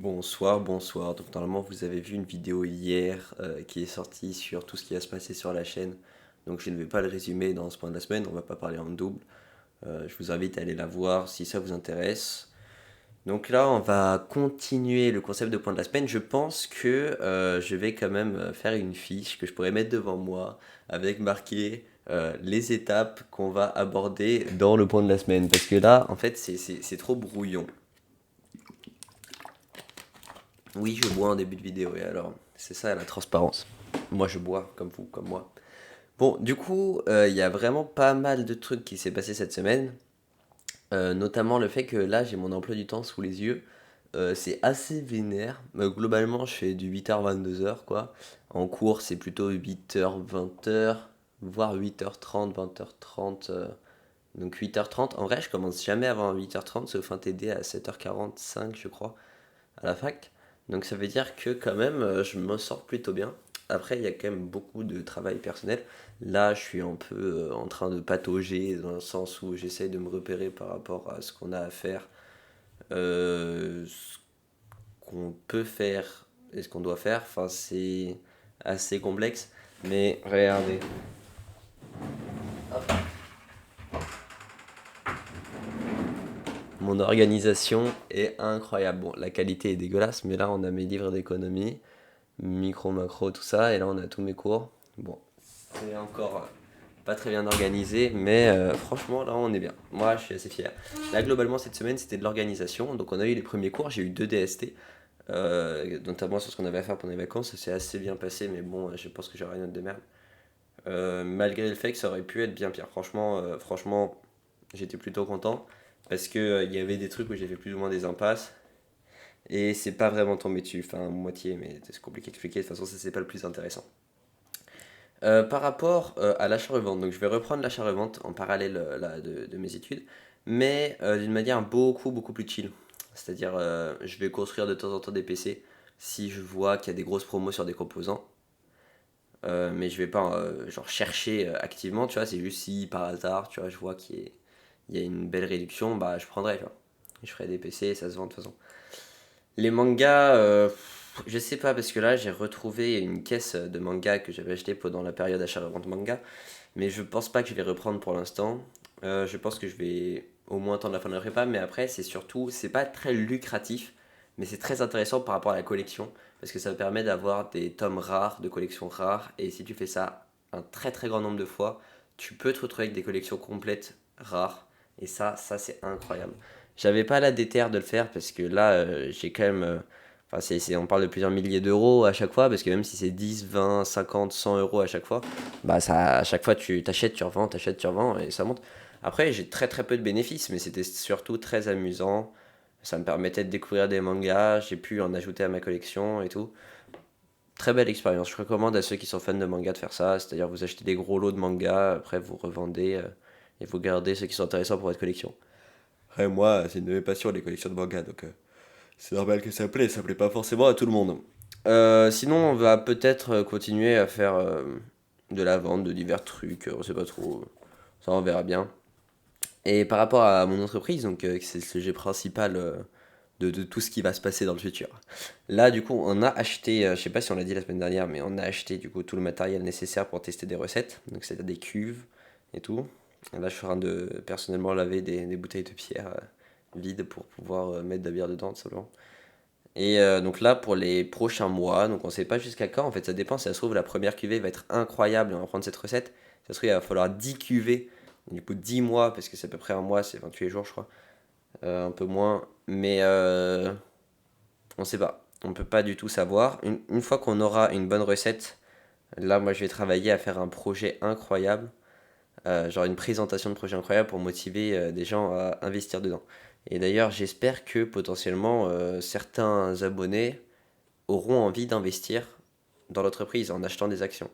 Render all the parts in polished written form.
Bonsoir, bonsoir. Donc normalement vous avez vu une vidéo hier qui est sortie sur tout ce qui va se passer sur la chaîne. Donc je ne vais pas le résumer dans ce point de la semaine, on va pas parler en double. Je vous invite à aller la voir si ça vous intéresse. Donc là on va continuer le concept de point de la semaine. Je pense que je vais quand même faire une fiche que je pourrais mettre devant moi avec marqué les étapes qu'on va aborder dans le point de la semaine. Parce que là en fait c'est trop brouillon. Oui, je bois en début de vidéo, et alors, c'est ça la transparence. Moi, je bois, comme vous, comme moi. Bon, du coup, il y a vraiment pas mal de trucs qui s'est passé cette semaine, notamment le fait que là, j'ai mon emploi du temps sous les yeux. C'est assez vénère. Globalement, je fais du 8h 22h, quoi. En cours, c'est plutôt 8h 20h, voire 8h30 20h30. Donc 8h30. En vrai, je commence jamais avant 8h30, sauf un TD à 7h45, je crois, à la fac. Donc ça veut dire que quand même, je me sors plutôt bien. Après, il y a quand même beaucoup de travail personnel. Là, je suis un peu en train de patauger dans le sens où j'essaye de me repérer par rapport à ce qu'on a à faire, ce qu'on peut faire et ce qu'on doit faire. Enfin, c'est assez complexe. Mais regardez, mon organisation est incroyable. Bon, la qualité est dégueulasse, mais là, on a mes livres d'économie, micro, macro, tout ça, et là, on a tous mes cours. Bon, c'est encore pas très bien organisé, mais franchement, là, on est bien. Moi, je suis assez fier. Là, globalement, cette semaine, c'était de l'organisation. Donc, on a eu les premiers cours. J'ai eu 2 DST, notamment sur ce qu'on avait à faire pendant les vacances. Ça s'est assez bien passé, mais bon, je pense que j'aurai une note de merde. Malgré le fait que ça aurait pu être bien pire. Franchement, j'étais plutôt content parce que il y avait des trucs où j'ai fait plus ou moins des impasses et c'est pas vraiment tombé dessus. Enfin, moitié, mais c'est compliqué à expliquer. De toute façon, ça, c'est pas le plus intéressant. Par rapport à l'achat-revente, donc je vais reprendre l'achat-revente en parallèle là, de mes études, mais d'une manière beaucoup plus chill. C'est-à-dire, je vais construire de temps en temps des PC si je vois qu'il y a des grosses promos sur des composants. Mais je vais pas genre chercher activement, tu vois, c'est juste si par hasard, tu vois, je vois il y a une belle réduction, bah je prendrai, tu vois. Je ferai des PC, ça se vend de toute façon. Les mangas, je sais pas, parce que là j'ai retrouvé une caisse de mangas que j'avais acheté pendant la période achat-revente manga, mais je pense pas que je vais reprendre pour l'instant. Je pense que je vais au moins attendre la fin de la prépa, mais après c'est surtout, c'est pas très lucratif, mais c'est très intéressant par rapport à la collection, parce que ça me permet d'avoir des tomes rares, de collections rares, et si tu fais ça un très grand nombre de fois, tu peux te retrouver avec des collections complètes rares, et ça c'est incroyable. J'avais pas la déterre de le faire, parce que là j'ai quand même... Enfin, on parle de plusieurs milliers d'euros à chaque fois, parce que même si c'est 10, 20, 50, 100 euros à chaque fois, bah ça, à chaque fois tu t'achètes, t'achètes, tu revends et ça monte. Après, j'ai très peu de bénéfices, mais c'était surtout très amusant. Ça me permettait de découvrir des mangas, j'ai pu en ajouter à ma collection et tout. Très belle expérience. Je recommande à ceux qui sont fans de manga de faire ça, c'est-à-dire vous achetez des gros lots de mangas, après vous revendez et vous gardez ceux qui sont intéressants pour votre collection. Après, moi, c'est une de mes passions, les collections de mangas, donc c'est normal que ça plaît pas forcément à tout le monde. Sinon, on va peut-être continuer à faire de la vente de divers trucs, on sait pas trop, ça on verra bien. Et par rapport à mon entreprise, donc c'est le sujet principal de tout ce qui va se passer dans le futur. Là, du coup, on a acheté, je sais pas si on l'a dit la semaine dernière, mais on a acheté du coup tout le matériel nécessaire pour tester des recettes, donc c'est-à-dire des cuves et tout. Et là, je suis en train de personnellement laver des bouteilles de pierre vides pour pouvoir mettre de la bière dedans, tout simplement. Et donc là, pour les prochains mois, donc on sait pas jusqu'à quand, en fait, ça dépend. Si ça se trouve, la première cuvée va être incroyable et on va prendre cette recette. Si ça se trouve, il va falloir 10 cuvées, du coup 10 mois, parce que c'est à peu près un mois, c'est 28 jours, je crois. Un peu moins, mais on sait pas. On peut pas du tout savoir. Une fois qu'on aura une bonne recette, là, moi, je vais travailler à faire un projet incroyable, genre une présentation de projet incroyable pour motiver des gens à investir dedans. Et d'ailleurs, j'espère que potentiellement certains abonnés auront envie d'investir dans l'entreprise en achetant des actions.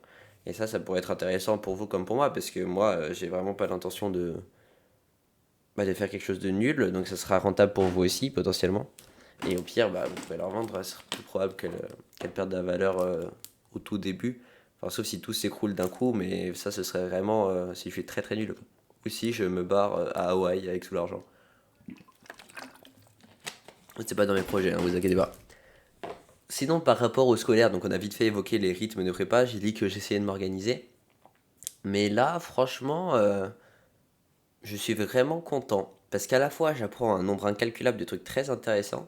Et ça pourrait être intéressant pour vous comme pour moi, parce que moi, j'ai vraiment pas l'intention de faire quelque chose de nul, donc ça sera rentable pour vous aussi, potentiellement. Et au pire, bah, vous pouvez leur vendre, c'est plus probable qu'elles perdent de la valeur au tout début. Enfin, sauf si tout s'écroule d'un coup, mais ça, ce serait vraiment si je suis très nul. Ou si je me barre à Hawaï avec tout l'argent. C'est pas dans mes projets, hein, vous inquiétez pas. Sinon, par rapport au scolaire, donc on a vite fait évoquer les rythmes de prépa, j'ai dit que j'essayais de m'organiser. Mais là, franchement, je suis vraiment content. Parce qu'à la fois, j'apprends un nombre incalculable de trucs très intéressants.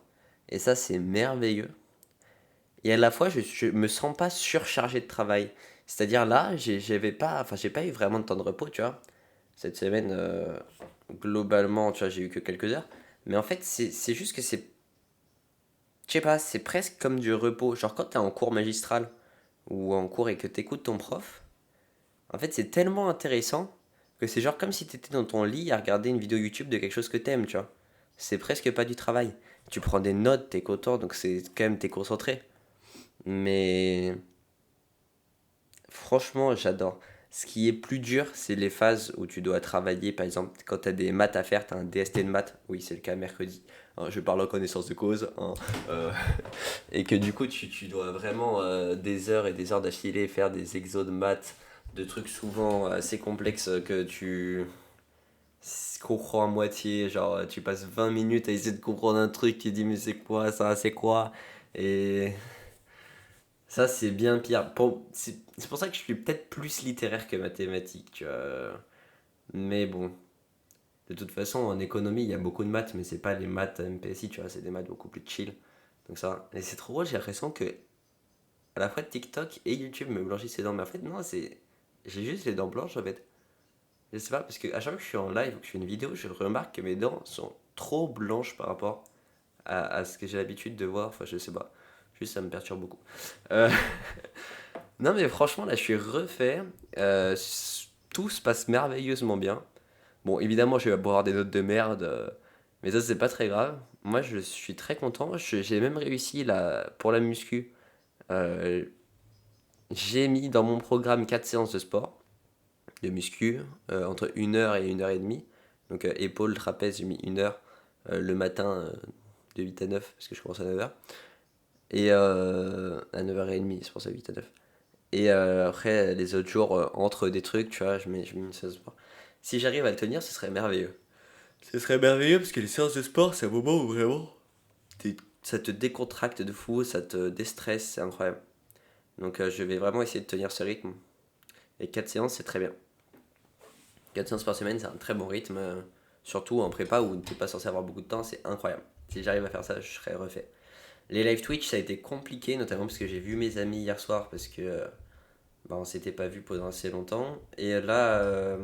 Et ça, c'est merveilleux. Et à la fois, je me sens pas surchargé de travail. C'est-à-dire là, j'ai pas eu vraiment de temps de repos, tu vois. Cette semaine, globalement, tu vois, j'ai eu que quelques heures. Mais en fait, c'est juste que je sais pas, c'est presque comme du repos. Genre quand t'es en cours magistral ou en cours et que t'écoutes ton prof, en fait, c'est tellement intéressant que c'est genre comme si t'étais dans ton lit à regarder une vidéo YouTube de quelque chose que t'aimes, tu vois. C'est presque pas du travail. Tu prends des notes, t'es content, donc c'est quand même t'es concentré. Mais franchement, j'adore. Ce qui est plus dur, c'est les phases où tu dois travailler. Par exemple, quand tu as des maths à faire, tu as un DST de maths. Oui, c'est le cas mercredi. Hein, je parle en connaissance de cause. Hein. Euh, et que du coup, tu dois vraiment des heures et des heures d'affilée faire des exos de maths, de trucs souvent assez complexes que tu comprends à moitié. Genre, tu passes 20 minutes à essayer de comprendre un truc, tu dis, mais c'est quoi ça, c'est quoi? Et ça, c'est bien pire. C'est pour ça que je suis peut-être plus littéraire que mathématique, tu vois. Mais bon, de toute façon, en économie, il y a beaucoup de maths, mais c'est pas les maths MPSI, tu vois, c'est des maths beaucoup plus chill. Donc ça, et c'est trop drôle, j'ai l'impression que à la fois TikTok et YouTube me blanchissent les dents, mais en fait, non, j'ai juste les dents blanches en fait. Je sais pas, parce que à chaque fois que je suis en live ou que je fais une vidéo, je remarque que mes dents sont trop blanches par rapport à ce que j'ai l'habitude de voir. Enfin, je sais pas. Juste, ça me perturbe beaucoup. Euh, Non mais franchement là je suis refait. Tout se passe merveilleusement bien. Bon évidemment je vais avoir des notes de merde, mais ça c'est pas très grave. Moi je suis très content. J'ai même réussi là pour la muscu. euh, j'ai mis dans mon programme 4 séances de sport, de muscu, entre 1 heure et 1 heure et demie. Donc épaules, trapèze, j'ai mis 1 heure le matin de 8 à 9 parce que je commence à 9 heures. Et à 9h30, c'est pour ça 8 à 9. Et après, les autres jours, entre des trucs, tu vois, je mets une séance de sport. Si j'arrive à le tenir, ce serait merveilleux. Ce serait merveilleux parce que les séances de sport, c'est un moment où vraiment ça te décontracte de fou, ça te déstresse, c'est incroyable. Donc je vais vraiment essayer de tenir ce rythme. Et 4 séances, c'est très bien. 4 séances par semaine, c'est un très bon rythme. Surtout en prépa où t'es pas censé avoir beaucoup de temps, c'est incroyable. Si j'arrive à faire ça, je serais refait. Les live Twitch, ça a été compliqué, notamment parce que j'ai vu mes amis hier soir parce que bah, on s'était pas vu pendant assez longtemps. Et là,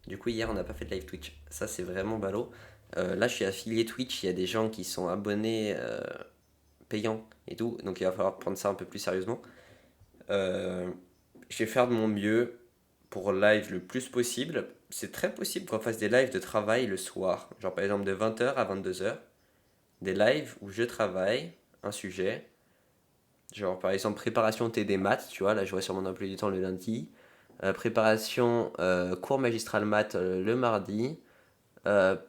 du coup, hier, on n'a pas fait de live Twitch. Ça, c'est vraiment ballot. Là, je suis affilié Twitch. Il y a des gens qui sont abonnés payants et tout. Donc, il va falloir prendre ça un peu plus sérieusement. Euh, je vais faire de mon mieux pour live le plus possible. C'est très possible qu'on fasse des lives de travail le soir. Genre, par exemple, de 20h à 22h. Des lives où je travaille un sujet. Genre, par exemple, préparation TD maths. Tu vois, là, je vois sur mon emploi du temps le lundi. Préparation cours magistral maths le mardi,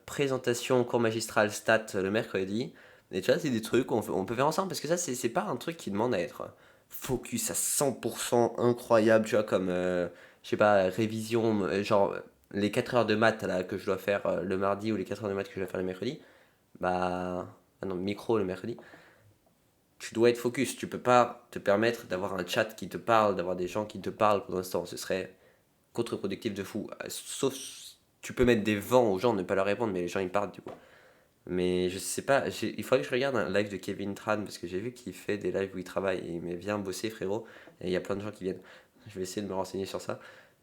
présentation cours magistral stats le mercredi. Et tu vois, c'est des trucs on peut faire ensemble parce que ça, c'est pas un truc qui demande à être focus à 100% incroyable, tu vois, comme, je sais pas, révision, genre les 4 heures de maths là, que je dois faire le mardi ou les 4 heures de maths que je dois faire le mercredi. Bah, ah non, micro le mercredi. Tu dois être focus, tu peux pas te permettre d'avoir un chat qui te parle, d'avoir des gens qui te parlent pendant ce temps. Ce serait contre-productif de fou. Sauf, tu peux mettre des vents aux gens, ne pas leur répondre, mais les gens ils partent du coup. Mais je sais pas, il faudrait que je regarde un live de Kevin Tran parce que j'ai vu qu'il fait des lives où il travaille et il met viens bosser frérot. Et il y a plein de gens qui viennent. Je vais essayer de me renseigner sur ça.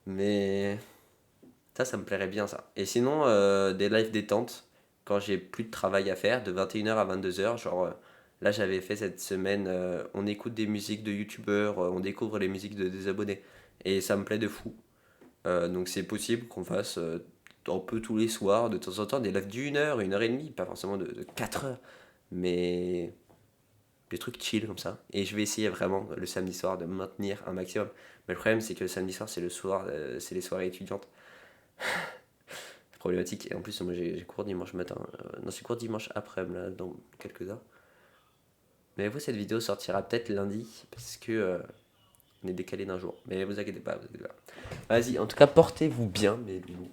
Mais ça me plairait bien ça. Et sinon, des lives détente quand j'ai plus de travail à faire, de 21h à 22h. Genre, là j'avais fait cette semaine, on écoute des musiques de youtubeurs, on découvre les musiques des abonnés. Et ça me plaît de fou. Donc c'est possible qu'on fasse un peu tous les soirs, de temps en temps, des lives d'1 heure, 1 heure et demie, pas forcément de 4 heures, mais des trucs chill comme ça. Et je vais essayer vraiment le samedi soir de maintenir un maximum. Mais le problème c'est que le samedi soir c'est le soir, c'est les soirées étudiantes. C'est problématique. Et en plus moi j'ai cours dimanche matin. Non c'est cours dimanche après-midi là, dans quelques heures. Mais vous cette vidéo sortira peut-être lundi parce que on est décalé d'un jour. Mais vous inquiétez pas, vous inquiétez pas. Vas-y, en tout cas portez-vous bien mes loulous.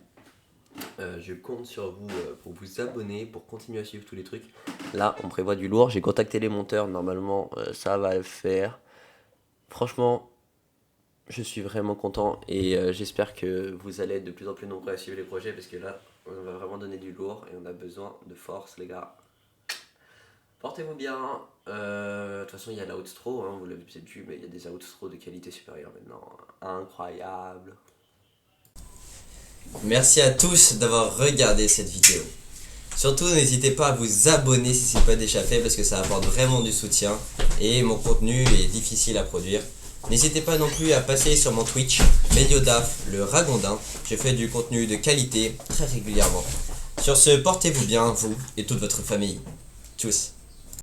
Je compte sur vous pour vous abonner, pour continuer à suivre tous les trucs. Là, on prévoit du lourd. J'ai contacté les monteurs. Normalement, ça va le faire. Franchement, je suis vraiment content et j'espère que vous allez être de plus en plus nombreux à suivre les projets parce que là, on va vraiment donner du lourd et on a besoin de force, les gars. Portez-vous bien. De toute façon, il y a l'outstro, hein, vous l'avez peut-être vu, mais il y a des outstro de qualité supérieure maintenant. Incroyable. Merci à tous d'avoir regardé cette vidéo. Surtout, n'hésitez pas à vous abonner si ce n'est pas déjà fait parce que ça apporte vraiment du soutien et mon contenu est difficile à produire. N'hésitez pas non plus à passer sur mon Twitch, Méliodaf, le Ragondin. Je fais du contenu de qualité très régulièrement. Sur ce, portez-vous bien, vous et toute votre famille. Tchuss.